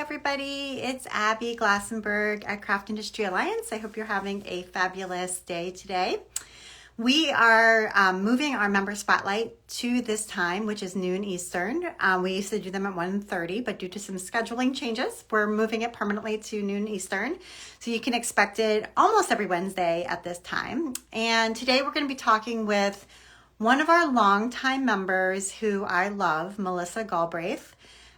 everybody. It's Abby Glassenberg at Craft Industry Alliance. I hope you're having a fabulous day today. We are moving our member spotlight to this time, which is noon Eastern. We used to do them at 1:30, but due to some scheduling changes, we're moving it permanently to noon Eastern. So you can expect it almost every Wednesday at this time. And today we're going to be talking with one of our longtime members who I love, Melissa Galbraith.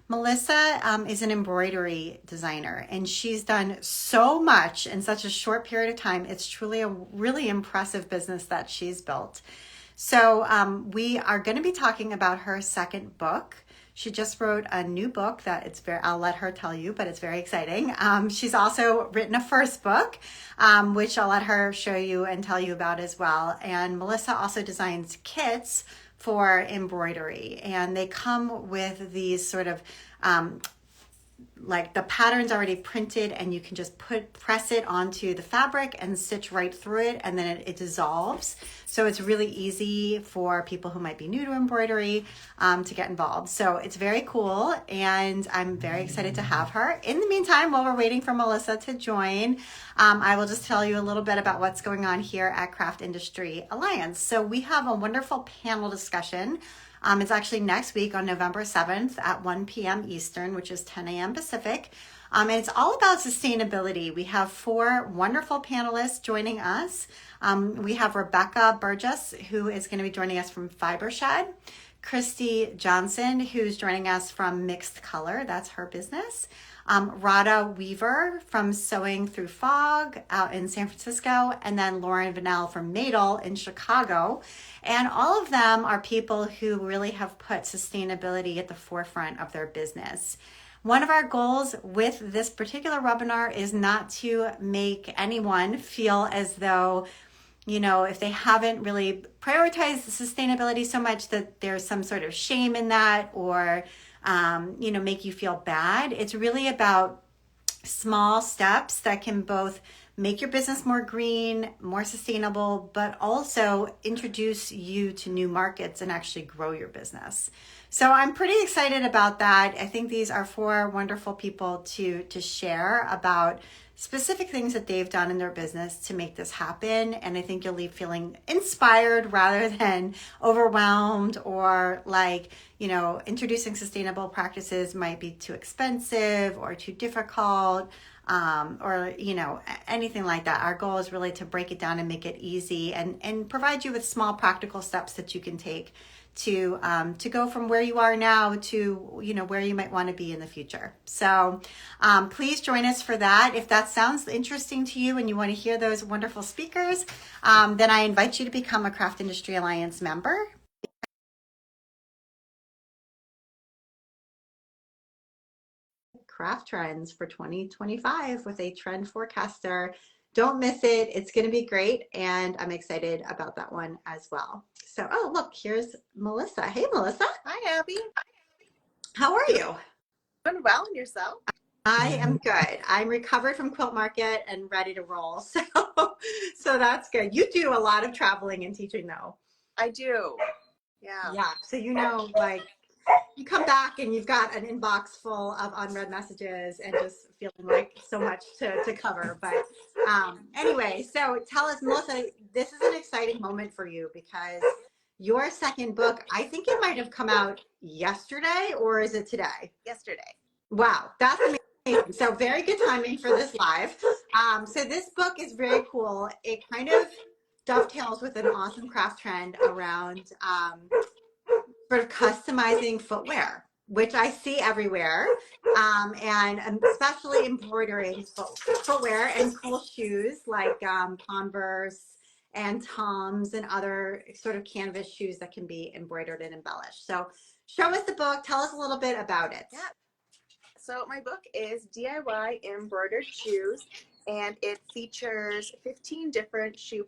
Melissa is an embroidery designer, and she's done so much in such a short period of time. It's truly a really impressive business that she's built. So we are going to be talking about her second book. She just wrote a new book that I'll let her tell you, but it's very exciting. She's also written a first book, which I'll let her show you and tell you about as well. And Melissa also designs kits for embroidery, and they come with these sort of like the pattern's already printed, and you can just press it onto the fabric and stitch right through it, and then it dissolves. So it's really easy for people who might be new to embroidery to get involved. So it's very cool, and I'm very excited to have her. In the meantime, while we're waiting for Melissa to join, I will just tell you a little bit about what's going on here at Craft Industry Alliance. So we have a wonderful panel discussion. It's actually next week on November 7th at 1 p.m. Eastern, which is 10 a.m. Pacific. And it's all about sustainability. We have 4 wonderful panelists joining us. We have Rebecca Burgess, who is going to be joining us from Fibershed. Christy Johnson, who's joining us from Mixed Color. That's her business. Rada Weaver from Sewing Through Fog out in San Francisco, and then Lauren Vanell from Madel in Chicago. And all of them are people who really have put sustainability at the forefront of their business. One of our goals with this particular webinar is not to make anyone feel as though, you know, if they haven't really prioritized sustainability so much that there's some sort of shame in that, or make you feel bad. It's really about small steps that can both make your business more green, more sustainable, but also introduce you to new markets and actually grow your business. So I'm pretty excited about that. I think these are 4 wonderful people to share about specific things that they've done in their business to make this happen. And I think you'll leave feeling inspired rather than overwhelmed, or like, introducing sustainable practices might be too expensive or too difficult, or anything like that. Our goal is really to break it down and make it easy, and provide you with small practical steps that you can take to go from where you are now to where you might want to be in the future. So please join us for that. If that sounds interesting to you and you want to hear those wonderful speakers, then I invite you to become a Craft Industry Alliance member. Craft trends for 2025 with a trend forecaster. Don't miss it. It's going to be great, and I'm excited about that one as well. So, oh, look, here's Melissa. Hey, Melissa. Hi, Abby. How are you? Doing well, and yourself? I am good. I'm recovered from Quilt Market and ready to roll. So that's good. You do a lot of traveling and teaching, though. I do. Yeah. Yeah. So like, you come back and you've got an inbox full of unread messages and just feeling like so much to cover. But anyway, so tell us, Melissa, this is an exciting moment for you because your second book, I think it might have come out yesterday, or is it today? Yesterday. Wow, that's amazing. So very good timing for this live. So this book is very cool. It kind of dovetails with an awesome craft trend around sort of customizing footwear, which I see everywhere, and especially embroidering footwear and cool shoes like Converse and Toms and other sort of canvas shoes that can be embroidered and embellished. So show us the book. Tell us a little bit about it. Yeah. So my book is DIY Embroidered Shoes, and it features 15 different shoe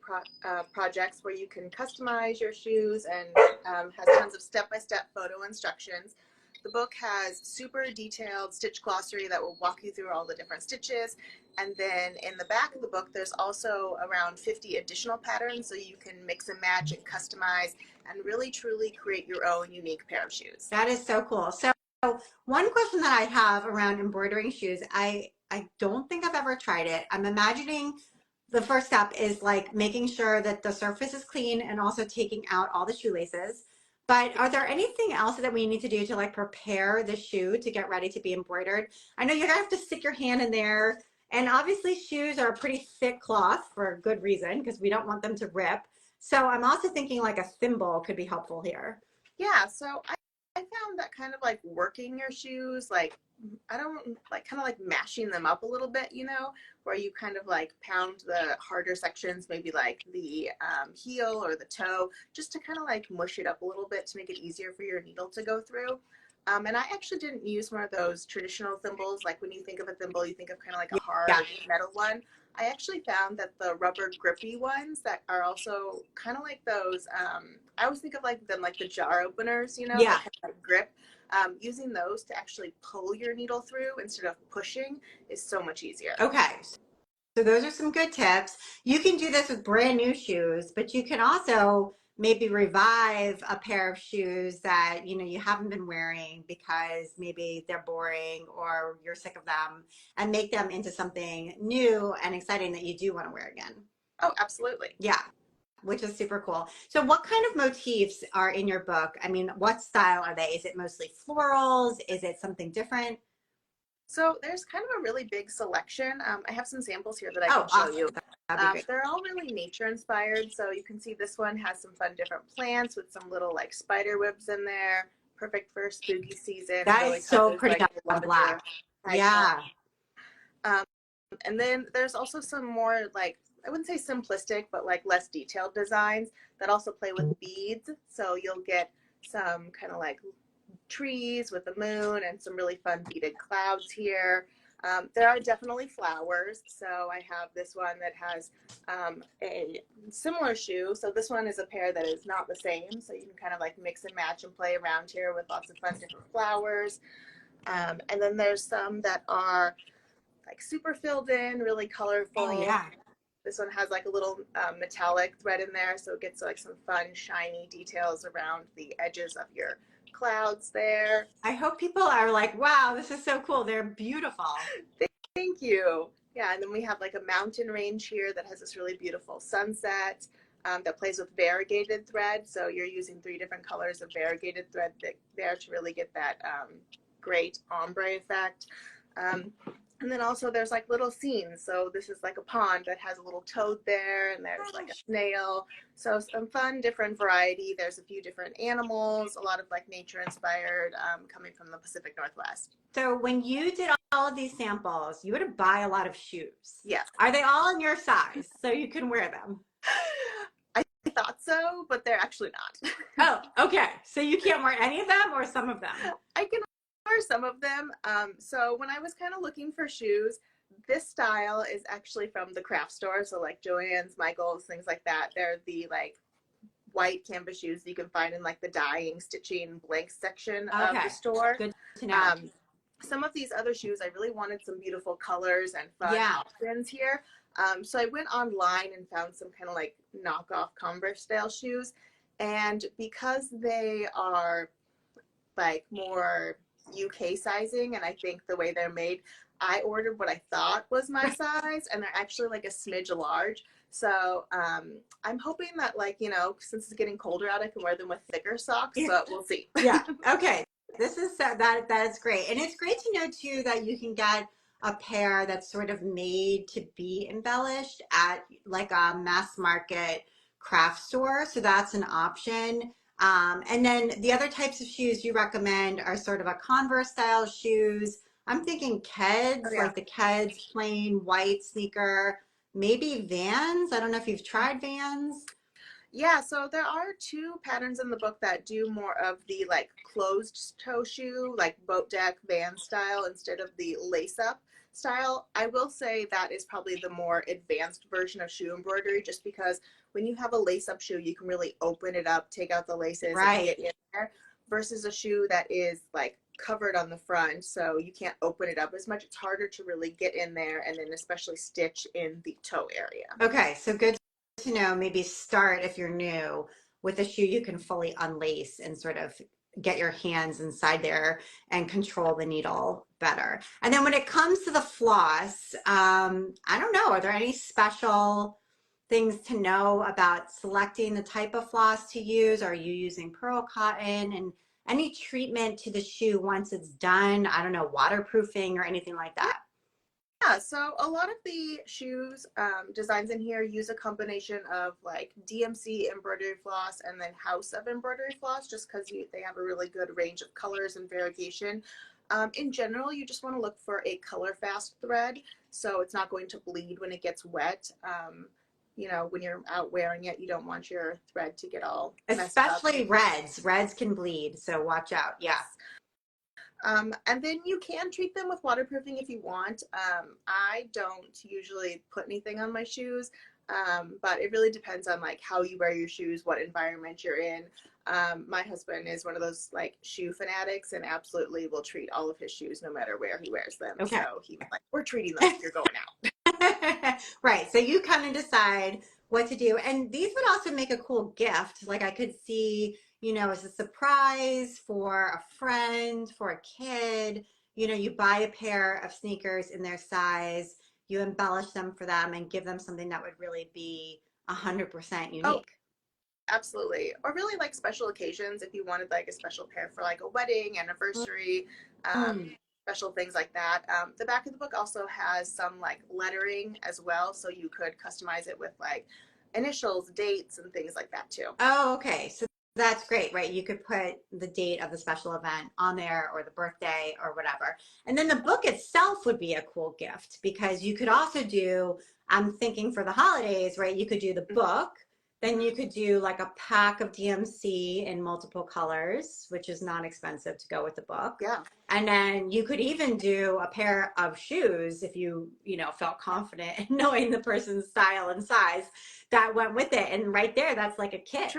projects where you can customize your shoes, and has tons of step-by-step photo instructions. The book has super detailed stitch glossary that will walk you through all the different stitches. And then in the back of the book, there's also around 50 additional patterns, so you can mix and match and customize and really truly create your own unique pair of shoes. That is so cool. So one question that I have around embroidering shoes, I don't think I've ever tried it. I'm imagining the first step is like making sure that the surface is clean and also taking out all the shoelaces. But are there anything else that we need to do to like prepare the shoe to get ready to be embroidered? I know you're gonna have to stick your hand in there, and obviously shoes are a pretty thick cloth for a good reason because we don't want them to rip. So I'm also thinking like a thimble could be helpful here. Yeah, so I found that kind of like working your shoes, like I don't like kind of like mashing them up a little bit, where you kind of like pound the harder sections, maybe like the heel or the toe, just to kind of like mush it up a little bit to make it easier for your needle to go through. And I actually didn't use one of those traditional thimbles. Like when you think of a thimble, you think of kind of like a Yeah. hard metal one. I actually found that the rubber grippy ones that are also kind of like those, I always think of like them like the jar openers, that Yeah. kind of like grip. Using those to actually pull your needle through instead of pushing is so much easier. Okay. So those are some good tips. You can do this with brand new shoes, but you can also maybe revive a pair of shoes that, you haven't been wearing because maybe they're boring or you're sick of them and make them into something new and exciting that you do want to wear again. Oh, absolutely. Yeah, which is super cool. So what kind of motifs are in your book? I mean, what style are they? Is it mostly florals? Is it something different? So there's kind of a really big selection. I have some samples here that I Oh, can show you. awesome. That'd be great. They're all really nature inspired. So you can see this one has some fun different plants with some little like spider webs in there. Perfect for spooky season. It That really is so covers pretty like a on lot of your black. high tones. Yeah. Um, and then there's also some more like, I wouldn't say simplistic, but like less detailed designs that also play with beads. So you'll get some kind of like trees with the moon and some really fun beaded clouds here. There are definitely flowers. So I have this one that has a similar shoe. So this one is a pair that is not the same. So you can kind of like mix and match and play around here with lots of fun different flowers. And then there's some that are like super filled in, really Oh, colorful. yeah. This one has like a little metallic thread in there, so it gets like some fun, shiny details around the edges of your clouds there. I hope people are like, wow, this is so cool. They're beautiful. Thank you. Yeah, and then we have like a mountain range here that has this really beautiful sunset that plays with variegated thread. So you're using 3 different colors of variegated thread there to really get that great ombre effect. Um, and then also there's like little scenes. So this is like a pond that has a little toad there, and there's like a snail. So some fun, different variety. There's a few different animals, a lot of like nature inspired coming from the Pacific Northwest. So when you did all of these samples, you had to buy a lot of shoes. Yes. Are they all in your size so you can wear them? I thought so, but they're actually not. Oh, okay. So you can't wear any of them or some of them? I can wear some of them. So when I was kind of looking for shoes, this style is actually from the craft store. So like Joann's, Michael's, things like that. They're the like white canvas shoes you can find in like the dyeing, stitching, blank section of the store. Good to know. Some of these other shoes, I really wanted some beautiful colors and fun options here. So I went online and found some kind of like knockoff Converse style shoes. And because they are like more UK sizing, and I think the way they're made, I ordered what I thought was my size, and they're actually like a smidge large. So I'm hoping that, like, since it's getting colder out, I can wear them with thicker socks, but we'll see. Yeah. Okay. This is that is great. And it's great to know too that you can get a pair that's sort of made to be embellished at like a mass market craft store. So that's an option. And then the other types of shoes you recommend are sort of a Converse style shoes. I'm thinking Keds, like the Keds plain white sneaker, maybe Vans. I don't know if you've tried Vans. Yeah, so there are 2 patterns in the book that do more of the like closed toe shoe, like boat deck Van style instead of the lace up style. I will say that is probably the more advanced version of shoe embroidery, just because when you have a lace up shoe, you can really open it up, take out the laces, and get in there, versus a shoe that is like covered on the front, so you can't open it up as much. It's harder to really get in there and then especially stitch in the toe area. Okay, so good to know. Maybe start if you're new with a shoe you can fully unlace and sort of get your hands inside there and control the needle better. And then when it comes to the floss, I don't know, are there any special things to know about selecting the type of floss to use? Are you using pearl cotton, and any treatment to the shoe once it's done? I don't know, waterproofing or anything like that. Yeah, so a lot of the shoes designs in here use a combination of like DMC embroidery floss and then House of embroidery floss, just because they have a really good range of colors and variegation. In general, you just want to look for a color fast thread, so it's not going to bleed when it gets wet. You know, when you're out wearing it, you don't want your thread to get all messed up. Especially reds. Reds can bleed, so watch out. Yeah. And then you can treat them with waterproofing if you want. I don't usually put anything on my shoes, but it really depends on like how you wear your shoes, what environment you're in. My husband is one of those like shoe fanatics and absolutely will treat all of his shoes no matter where he wears them. Okay. So he's like, we're treating them if you're going out. Right. So you kind of decide what to do. And these would also make a cool gift. Like I could see, as a surprise for a friend, for a kid. You buy a pair of sneakers in their size, you embellish them for them and give them something that would really be 100% unique. Oh, absolutely. Or really like special occasions if you wanted like a special pair for like a wedding, anniversary, special things like that. The back of the book also has some like lettering as well, so you could customize it with like initials, dates, and things like that too. Oh, okay. So that's great, right? You could put the date of the special event on there, or the birthday or whatever. And then the book itself would be a cool gift, because you could also do, I'm thinking for the holidays, right? You could do the book. Then you could do like a pack of DMC in multiple colors, which is not expensive to go with the book. Yeah. And then you could even do a pair of shoes if you, felt confident in knowing the person's style and size that went with it. And right there, that's like a kit.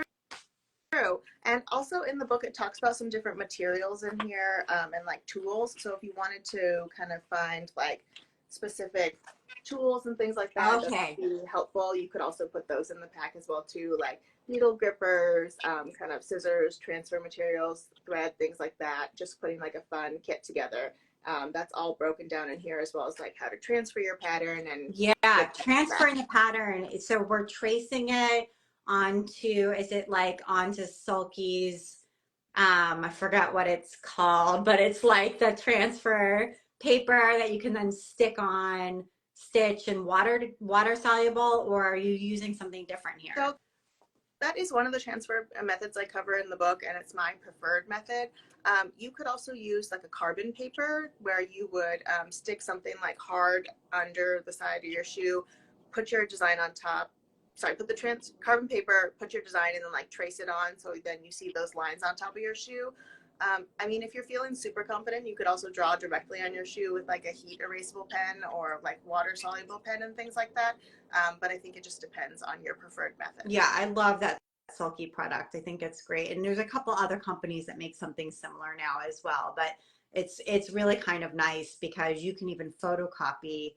True. And also in the book, it talks about some different materials in here and like tools. So if you wanted to kind of find like specific tools and things like that, Okay, that would be helpful. You could also put those in the pack as well too, like needle grippers, kind of scissors, transfer materials, thread, things like that. Just putting like a fun kit together. That's all broken down in here, as well as like how to transfer your pattern and yeah, transferring the pattern. So we're tracing it onto, is it like onto Sulky's, I forgot what it's called, but it's like the transfer paper that you can then stick on, stitch, and water soluble, or are you using something different here? So that is one of the transfer methods I cover in the book, and it's my preferred method. You could also use like a carbon paper, where you would stick something like hard under the side of your shoe, put your design on top. Sorry, put the carbon paper, put your design, and then like trace it on, so then you see those lines on top of your shoe. I mean, if you're feeling super confident, you could also draw directly on your shoe with like a heat erasable pen or like water soluble pen and things like that. But I think it just depends on your preferred method. Yeah, I love that Sulky product. I think it's great. And there's a couple other companies that make something similar now as well. But it's really kind of nice, because you can even photocopy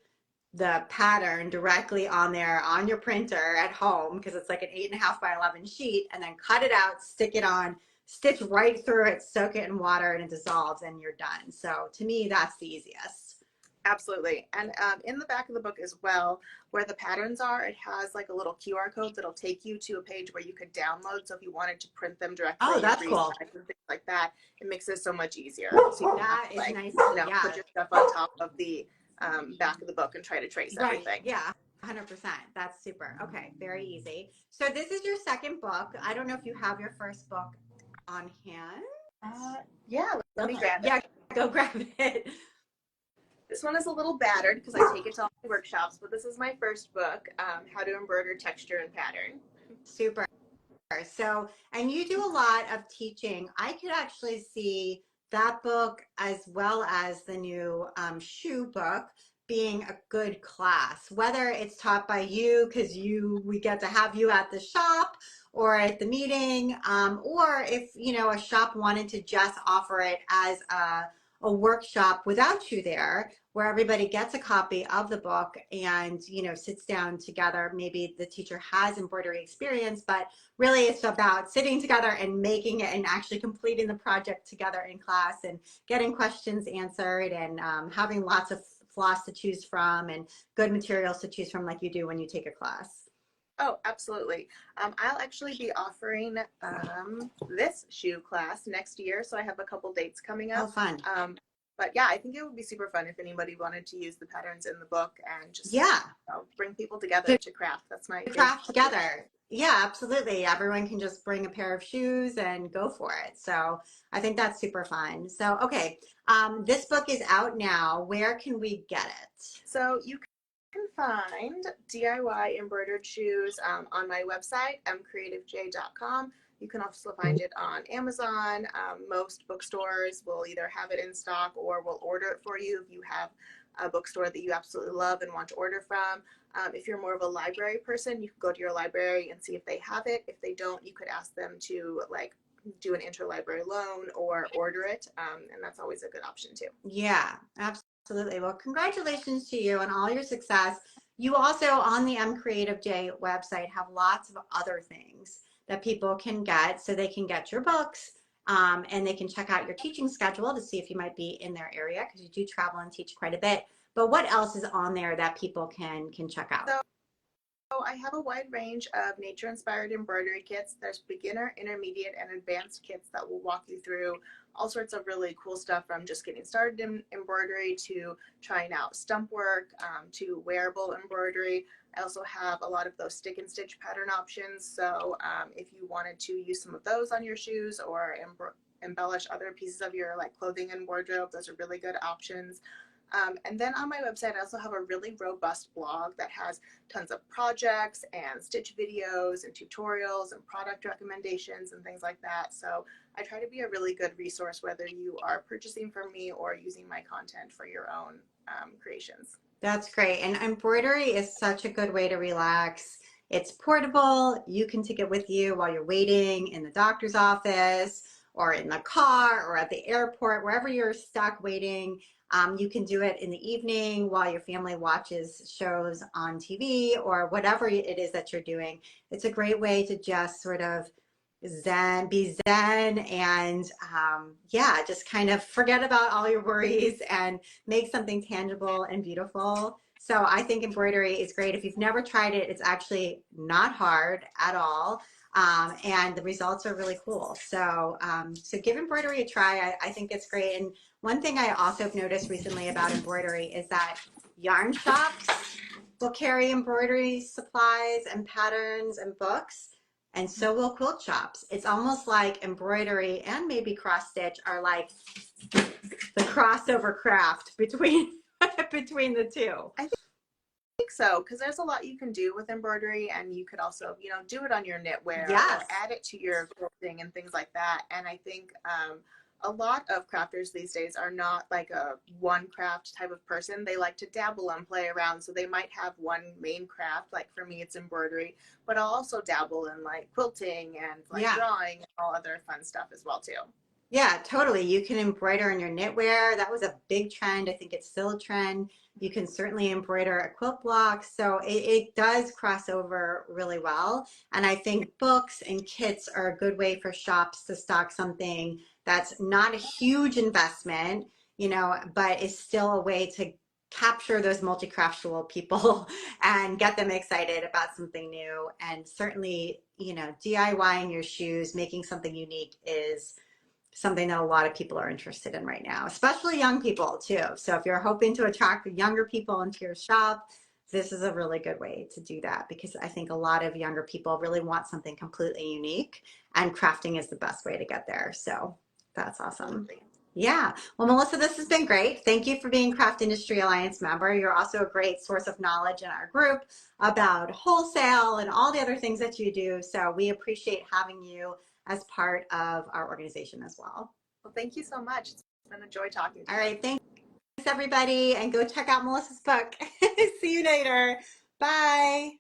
the pattern directly on there on your printer at home, because it's like an 8.5 by 11 sheet, and then cut it out, stick it on, stitch right through it, soak it in water, and it dissolves, and you're done. So to me, that's the easiest. Absolutely. And in the back of the book as well, where the patterns are, it has like a little QR code that'll take you to a page where you could download. So if you wanted to print them directly, oh, that's cool, and things like that, it makes it so much easier. So that is like, nice. Yeah. Put your stuff on top of the back of the book and try to trace everything. Yeah, 100%. That's super. Okay, very easy. So this is your second book. I don't know if you have your first book on hand. Yeah, let me grab it. Yeah, go grab it. This one is a little battered because I take it to all my workshops, but this is my first book, How to Embroider Texture and Pattern. Super. So, and you do a lot of teaching. I could actually see that book as well as the new shoe book being a good class, whether it's taught by you because we get to have you at the shop or at the meeting, or if a shop wanted to just offer it as a workshop without you there, where everybody gets a copy of the book and, you know, sits down together. Maybe the teacher has embroidery experience, but really it's about sitting together and making it and actually completing the project together in class and getting questions answered and having lots of floss to choose from and good materials to choose from, like you do when you take a class. Oh, absolutely. I'll actually be offering this shoe class next year, so I have a couple dates coming Oh, up. fun. But yeah, I think it would be super fun if anybody wanted to use the patterns in the book and just, Yeah, you know, bring people together to craft. That's my favorite. craft together. Yeah, absolutely. Everyone can just bring a pair of shoes and go for it. So I think that's super fun. So, okay, this book is out now. Where can we get it? So you can find DIY embroidered shoes on my website, mcreativej.com. You can also find it on Amazon. Most bookstores will either have it in stock or will order it for you if you have a bookstore that you absolutely love and want to order from. If you're more of a library person, you can go to your library and see if they have it. If they don't, you could ask them to like do an interlibrary loan or order it, and that's always a good option too. Yeah, absolutely. Well, congratulations to you on all your success. You also on the M Creative J website have lots of other things that people can get. So they can get your books, and they can check out your teaching schedule to see if you might be in their area because you do travel and teach quite a bit. But what else is on there that people can check out? So I have a wide range of nature-inspired embroidery kits. There's beginner, intermediate, and advanced kits that will walk you through all sorts of really cool stuff, from just getting started in embroidery to trying out stump work, to wearable embroidery. I also have a lot of those stick and stitch pattern options. So if you wanted to use some of those on your shoes or embellish other pieces of your like clothing and wardrobe, those are really good options. And then on my website, I also have a really robust blog that has tons of projects and stitch videos and tutorials and product recommendations and things like that. So I try to be a really good resource whether you are purchasing from me or using my content for your own creations. That's great. And embroidery is such a good way to relax. It's portable. You can take it with you while you're waiting in the doctor's office or in the car or at the airport, wherever you're stuck waiting. You can do it in the evening while your family watches shows on TV or whatever it is that you're doing. It's a great way to just sort of be zen and yeah, just kind of forget about all your worries and make something tangible and beautiful. So I think embroidery is great. If you've never tried it, it's actually not hard at all. And the results are really cool. So, so give embroidery a try. I think it's great. And one thing I also have noticed recently about embroidery is that yarn shops will carry embroidery supplies and patterns and books. And so will quilt shops. It's almost like embroidery and maybe cross stitch are like the crossover craft between between the two. I think so, because there's a lot you can do with embroidery, and you could also, you know, do it on your knitwear Yes. or add it to your quilting and things like that. And I think a lot of crafters these days are not like a one craft type of person. They like to dabble and play around. So they might have one main craft. Like for me, it's embroidery, but I'll also dabble in like quilting and like Yeah. drawing and all other fun stuff as well too. Yeah, totally. You can embroider in your knitwear. That was a big trend. I think it's still a trend. You can certainly embroider a quilt block. So it does cross over really well. And I think books and kits are a good way for shops to stock something that's not a huge investment, you know, but is still a way to capture those multi-craftual people and get them excited about something new. And certainly, you know, DIYing your shoes, making something unique is something that a lot of people are interested in right now, especially young people too. So if you're hoping to attract the younger people into your shop, this is a really good way to do that because I think a lot of younger people really want something completely unique and crafting is the best way to get there. So that's awesome. Absolutely. Yeah. Well, Melissa, this has been great. Thank you for being Craft Industry Alliance member. You're also a great source of knowledge in our group about wholesale and all the other things that you do. So we appreciate having you as part of our organization as well. Well, thank you so much. It's been a joy talking to you. All right. Thanks, everybody. And go check out Melissa's book. See you later. Bye.